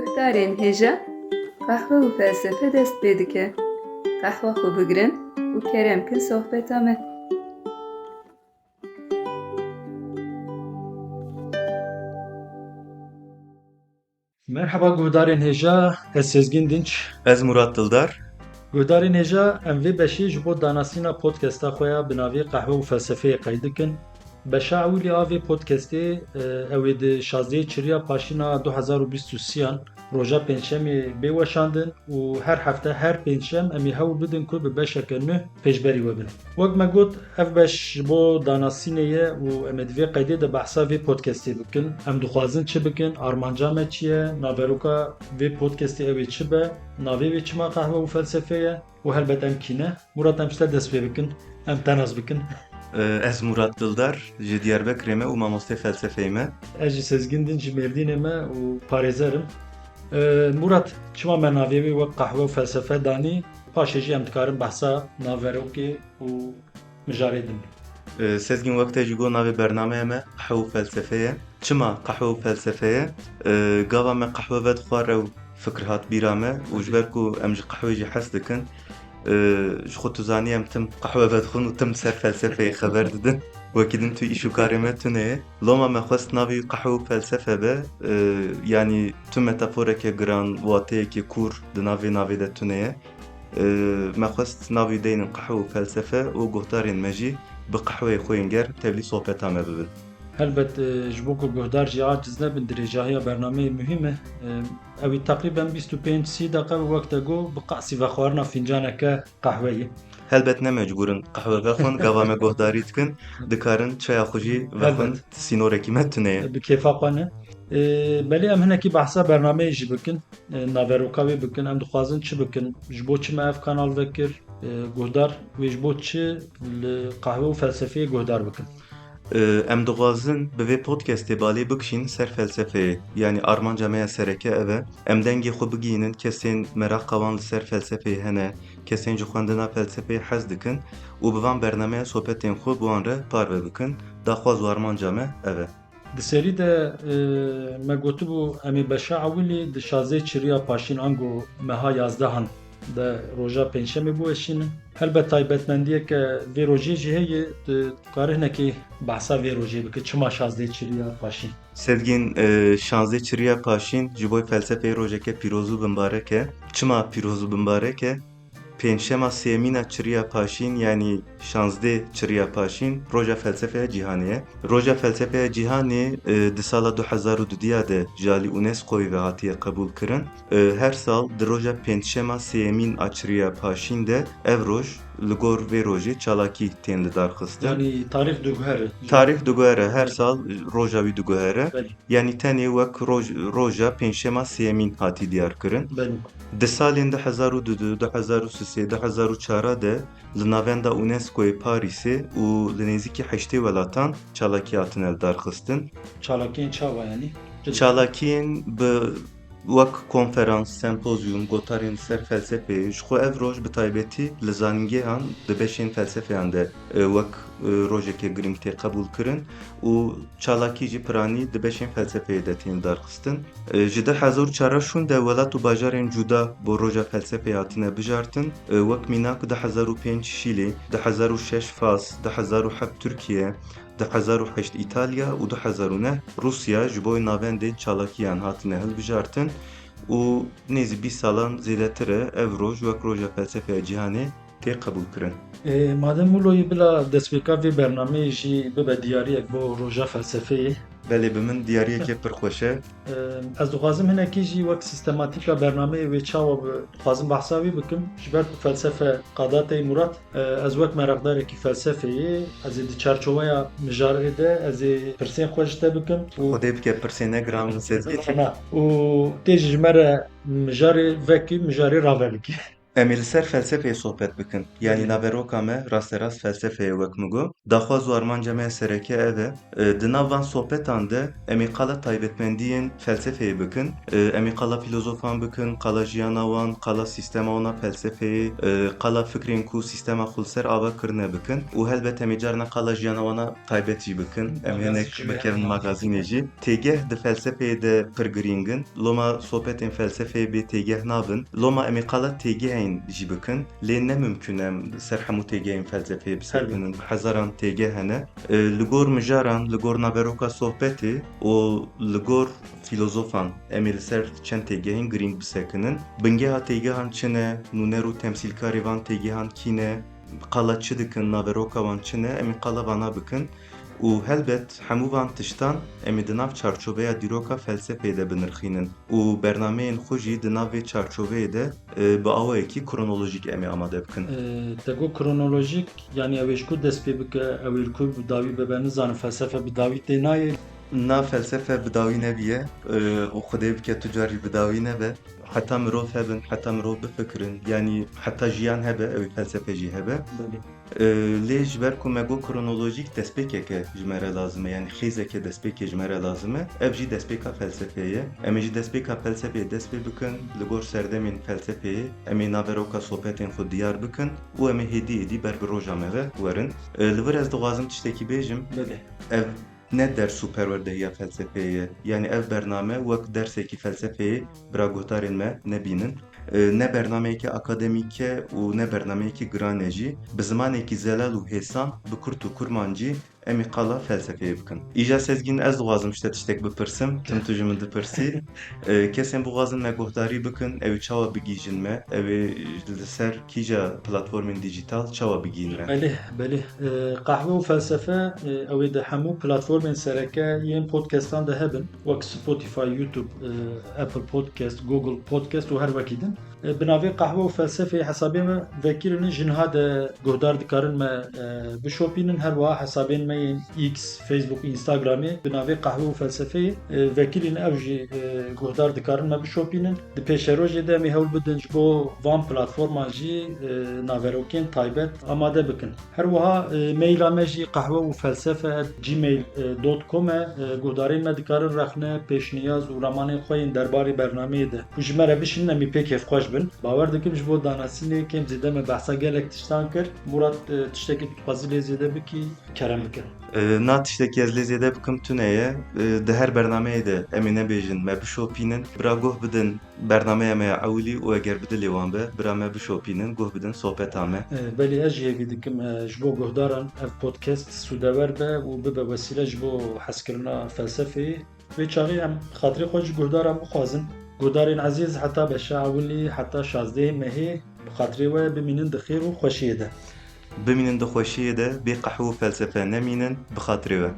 Guhdarên hêja qehwe û felsefe dest pê dike. Qehwa xwe bigirin û kerem kin sohbeta me. Merhaba guhdarên hêja, ez Sezgin Dinç. Ez Murat Dildar. Guhdarên hêja em vê beşî ji bo danasîna podcasta xwe ya bi navê Qehwe û Felsefeyê qey dikin. Beşa ewîlî a vê podcastê ew ê di 16 Çirya Paşîna 2023 roja pênçemê bê weşandin û her hefte her pênçem em ê hewl bidin ku bi beşeke nû pêşberî we bin. Wek me got ev beş ji bo danasînê ye û em ê di vê qeydê de behsa vê podcastê bikin. Em dixwazin çi bikin, armanca me çi ye, naberoka vê podcastê ew ê çi be, navê wê çima Qehwe û Felsefe ye û helbet em kîne. Murat em şte dest pê bikin, em tenaz bikin. Ez Murat Dildar, ji Diyarbekirê me û mamostê felsefeyê me. Ez jî Sezgin Dinç ji Mêrdînê me û parêzerim. Murat, çima me navê wê wek Qehwe û Felsefe danî, paşê jî em dikarin behsa naverokê û mijarê din. Sezgin wekte jî got navê bernameyê me Qehwe û Felsefe ye. Çima Qehwe û Felsefe ye? Gava me qehwe vedixware û fikir hat bîra me û ji ber ku em ji qehwê jî hes dikin, ji xwe tu zanî em tim qehwe vedixwin û tim ser felsefeyê xeber didin. Wekî din tu îş û karê me tune ye. Loma me xwest navê Qehwe û Felsefe be, yanî tu metaforeke giran, wateyekê kûr di navê de tune ye. Me xwest navê deynin Qehwe û Felsefe û guhdarên me jî bi qehweyê xwe yên ger tevlî sohbeta me bibin. Helbet ji bo ku guhdar jî aciz nebin dirêjahiya bernameyê muhîm e. Ew ê teqrîben 25-30 deqe bi wek de got bi qasî vexwarina fincaneke qehweyê. Helbet ne mecburin qehwe vexwin, gava me guhdarî dikin, dikarin çaya xwe jî vexwin sînorekî me tune ye. Bi kêfa xwe ne. Belê em hinekî behsa bernameyê jî bikin, naveroka wê bikin, em dixwazin çi bikin, ji bo çi me ev kanal vekir, guhdar wê ji bo çi li Qehwe û Felsefeyê guhdar bikin. Em dixwazin bi vê podcastê balê bikişîn ser felsefeyê, yanî armanca me ya sereke ev e. Em dengê xwe bigînin kesên meraqa wan li ser felsefeyê hene, kesên ji xwendina felsefeyê hez dikin û bi van bernameya sohbetên xwe bi wan re parve bikin. Daxwaz û armanca me ev e. Di serî de me gotibû em ê beşa ewîlî di 16 Çirya Paşîn ango meha 11 de roja pênçemê bûweşînin. Helbet taybetmendiyeke vê rojê jî heye, dikare hinekî behsa vê rojê bike, çima 16 Çirya Paşîn. Sezgin 16 Çirya Paşîn ji bo felsefeyê rojeke pîroz û bimbarek e. Çima pîroz û bimbarek e? Pênçema sêmîna Çirya Paşîn yanî 16 Çirya Paşîn roja felsefeya cîhanê ye. Roja felsefeya cîhanê di sala 2002 de ji alî UNESCOyê ve hatiye qebûl kirin. Her sal di roja pênçema sêmîn a Çirya Paşîn de ev roj li gor vê rojê çalakî tên li darxistin. Yani tarih diguhere. Tarih diguhere, her sal roja wî diguhere. Belî. Yanî tenê wek roja pênçema sêmîn hatî diyar kirin. Belî. Di salên 2002, 2003, 2004 de li navenda UNESCOyê Parîsê û li nêzîkî 8 welatan çalakî hatine li darxistin. Çalakiyên çawa yani. Çalakiyên bi wek konferans, sempozyum, gotarên ser felsefeyê ji xwe ev roj bi taybetî li zanîngehan di beşên felsefeyan de wek rojeke giring tê qebûl kirin û çalakî jî piranî di beşên felsefeyê de tên darxistin. Ji 2004 şûn de welat û bajarên cuda bo roja felsefeyê hatine bijartin, wek mînak 2005 Şîlê, 2006 Fas, 2007 Tirkiye, 2008 İtalya û 2009 Rusya ji bo navendên çalakiyan hatine hilbijartin û nêzî 20 salan zêdetir e ev roj wek roja felsefeya cîhanê tê qebûl kirin. Madem Muloyê bila destpêka vê bernameyê jî bibe diyariyek bo roja felsefeyê. Belê bi min diyariyekê pir xweş e. Ez dixwazim hinekî jî wek sîstematîka bernameyê wê çawa dixwazim behsa wî bikim ji ber ku felsefe qadatê Murat, ez wek merakdarekî felsefeyê ez ê di çerçoveya mijarê de ez ê pirsên xwe ji te bikim Xwedê bike pirsê negiran min Sezgin. û tê jî ji me re mijarê vekî mijarê rave bikî. Em ê li ser felsefeyê sohbet bikin. Yani naveroka me rasterast felsefeyê wek min got. Daxwaz û armanca me sereke ev e. Di nav van sohbetan de em ê qala taybetmendiyên felsefeyê bikin. Em ê qala filozofan bikin, qala jiyana wan, qala sîstema wan a felsefeyê, qala fikrên ku sîstema xwe li ser ava kirine bikin. Û helbet em ê carna qala jiyana wan a taybet jî bikin. Em hinek bikevin magazînê jî. Têgeh di felsefeyê de pir girîng in. Loma sohbetên felsefeyê bê têgeh nabin. Loma em ê qala têgehên jî bikin. Lê ne mümkün em ser hemû têgehên felsefeyê bisekinin. Hezaran têgeh hene. Li gor mijaran, li gor naveroka sohbetê û li gor filozofan em ê li ser çend têgehên girîng bisekinin. Bingeha têgehan çi ne? Nûner û temsîlkarê van têgehan kî ne? Qala çi dikin? Naveroka wan çi ne? Em ê qala vana bikin. û helbet hemû van tiştan em ê di nav çarçoveya dîroka felsefeyê de binirxînin û bernameyên xwe jî di nav vê çarçoveyê de bi awayekî kronolojîk em ê amade bikin. Te got kronolojik yani ew ê ji ku dest pê bike ew ê ku bi dawî bibe nizanim felsefe bi dawî tê nayê. Na felsefe bi dawî nebiye û xwedê bike tu carî bi dawî nebe. Heta mirov hebin, heta mirov bifikirin. Yani heta jiyan hebe, ew ê felsefe jî hebe. Lê ji ber ku me got kronolojîk destpêkeke ji me re lazim e, yani xêzeke destpêkê ji me re lazim e, ev jî destpêka felsefeyê ye. Em ê jî destpêka felsefeyê dest pê bikin, li gor serdemên felsefeyê em ê naveroka sohbetên xwe diyar bikin û em ê hêdî ber bi roja me ve werin. Li vir ez dixwazim tiştekî bêjim, ev ne ders û perwerdehiya felsefeyê ye. Yani ev bername wek dersekî felsefeyê bira guhdarên me nebînin. Ne bernameyekî akademîk e û ne bernameyekî giran e jî bi zimanekî zelal û hêsan bi Kurt û Kurman jî em ê qala felsefeyê bikin. Îja Sezgîn ez dixwazim ji te tiştek bipirsim, tim tu ji min dipirsî. Kesên dixwazin me guhdarî bikin, ew ê çawa bigîjin me, ew ê li ser kîja platformên dijîtal çawa bigînin me. Belê. Qehwe û felsefe ew ê di hemû platformên sereke yên podcastan de hebin. Wek Spotify, YouTube, Apple Podcast, Google Podcast û her wekî din. Bi navê qehwe û felsefeyê hesabê me vekirinin jinha de guhdar dikarin me bişopînin, her wiha hesabên me yên X, Facebook, Instagramê bi navê qehwe û felsefeyê vekirîn ew jî guhdar dikarin me bişopînin. Di pêşerojê de em ê hewl bidin ji bo van platforman jî naverokên taybet amade bikin. Her wiha maila me jî qehwe û felsefe@gmail.com e. Guhdarên me dikarin rexne pêşniyaz û ramanên xwe yên derbarê bernameyê de û ji me re bişînin em ê pê kêfxweş bin. Bawer dikim ji bo danasînê kêm zêde me behsa gelek tiştan kir. Murat tiştekî tu dixwazî lê zêde bikî kerem bike. Na tiştekî ez lê zêde bikim tune ye. Di her bernameyê de em ê nebêjin me bişopînin. Bira guh bidin bernameya me ya ewlî û eger bi dilê wan be, bira me bişopînin, guh bidin sohbeta me. Belê ez jî hêvî dikim ji bo guhdaran ev podcast sûdewer be û bibe wesîle ji bo hezkirina felsefeyê. Vê çaxî em xatirê xwe ji guhdaran bixwazin. Guhdarên ezîz heta beşa ewlî heta 16 mehê bi xatirê we bimînin di xêr û xweşiyê de. Bimînin di xweşiyê de bê qehwe û felsefe nemînin bi xatirê we.